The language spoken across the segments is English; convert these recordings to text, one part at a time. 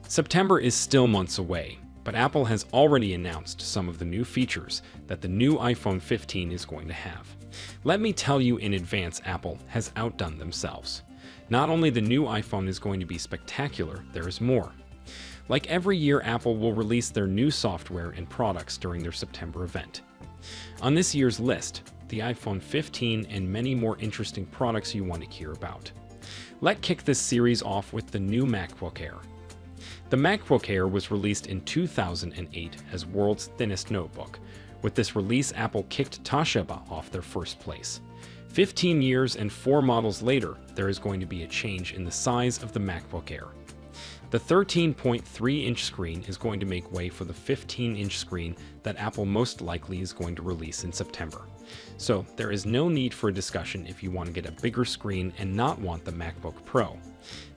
September is still months away, but Apple has already announced some of the new features that the new iPhone 15 is going to have. Let me tell you in advance, Apple has outdone themselves. Not only the new iPhone is going to be spectacular, there is more. Like every year, Apple will release their new software and products during their September event. On this year's list, the iPhone 15 and many more interesting products you want to hear about. Let's kick this series off with the new MacBook Air. The MacBook Air was released in 2008 as world's thinnest notebook. With this release, Apple kicked Toshiba off their first place. 15 years and 4 models later, there is going to be a change in the size of the MacBook Air. The 13.3-inch screen is going to make way for the 15-inch screen that Apple most likely is going to release in September. So there is no need for a discussion if you want to get a bigger screen and not want the MacBook Pro.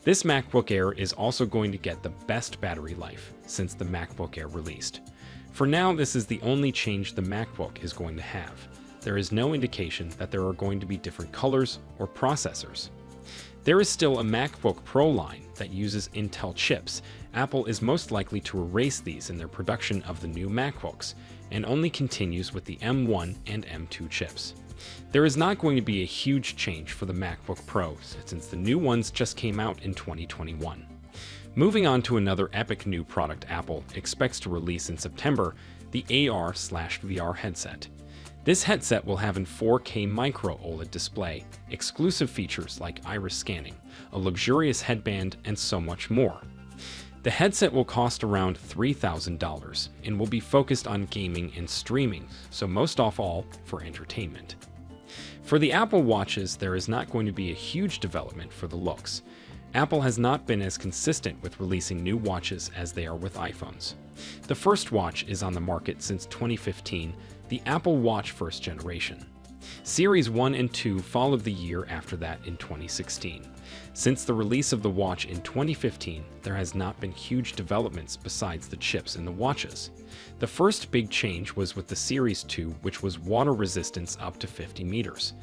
This MacBook Air is also going to get the best battery life since the MacBook Air released. For now, this is the only change the MacBook is going to have. There is no indication that there are going to be different colors or processors. There is still a MacBook Pro line that uses Intel chips. Apple is most likely to erase these in their production of the new MacBooks, and only continues with the M1 and M2 chips. There is not going to be a huge change for the MacBook Pros, since the new ones just came out in 2021. Moving on to another epic new product Apple expects to release in September, the AR/VR headset. This headset will have a 4K micro OLED display, exclusive features like iris scanning, a luxurious headband, and so much more. The headset will cost around $3,000 and will be focused on gaming and streaming, so most of all for entertainment. For the Apple Watches, there is not going to be a huge development for the looks. Apple has not been as consistent with releasing new watches as they are with iPhones. The first watch is on the market since 2015, the Apple Watch first generation. Series 1 and 2 followed the year after that in 2016. Since the release of the watch in 2015, there has not been huge developments besides the chips in the watches. The first big change was with the Series 2, which was water resistance up to 50 meters.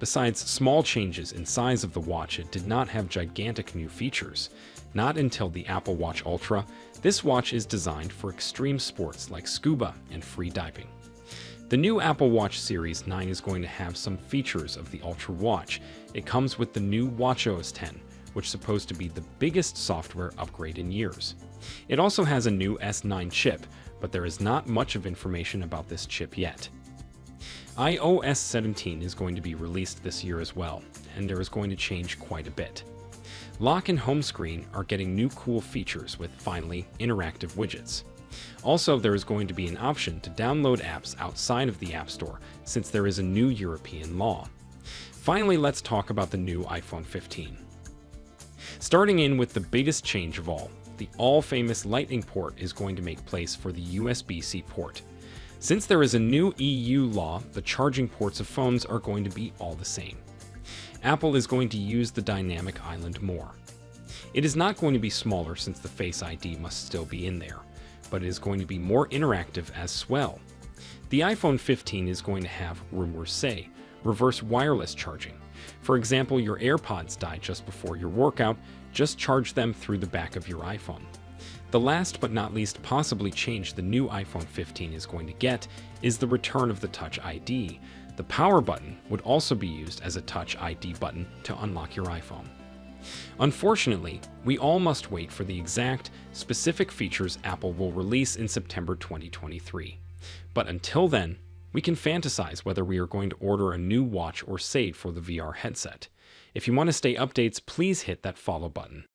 Besides small changes in size of the watch, it did not have gigantic new features. Not until the Apple Watch Ultra, this watch is designed for extreme sports like scuba and free diving. The new Apple Watch Series 9 is going to have some features of the Ultra watch. It comes with the new watchOS 10, which is supposed to be the biggest software upgrade in years. It also has a new S9 chip, but there is not much of information about this chip yet. iOS 17 is going to be released this year as well, and there is going to change quite a bit. Lock and home screen are getting new cool features with, finally, interactive widgets. Also, there is going to be an option to download apps outside of the App Store, since there is a new European law. Finally, let's talk about the new iPhone 15. Starting in with the biggest change of all, the all-famous Lightning port is going to make place for the USB-C port. Since there is a new EU law, the charging ports of phones are going to be all the same. Apple is going to use the dynamic island more. It is not going to be smaller since the Face ID must still be in there, but it is going to be more interactive as well. The iPhone 15 is going to have, rumors say, reverse wireless charging. For example, your AirPods die just before your workout, just charge them through the back of your iPhone. The last but not least possibly change the new iPhone 15 is going to get is the return of the Touch ID. The power button would also be used as a Touch ID button to unlock your iPhone. Unfortunately, we all must wait for the exact, specific features Apple will release in September 2023. But until then, we can fantasize whether we are going to order a new watch or save for the VR headset. If you want to stay updates, please hit that follow button.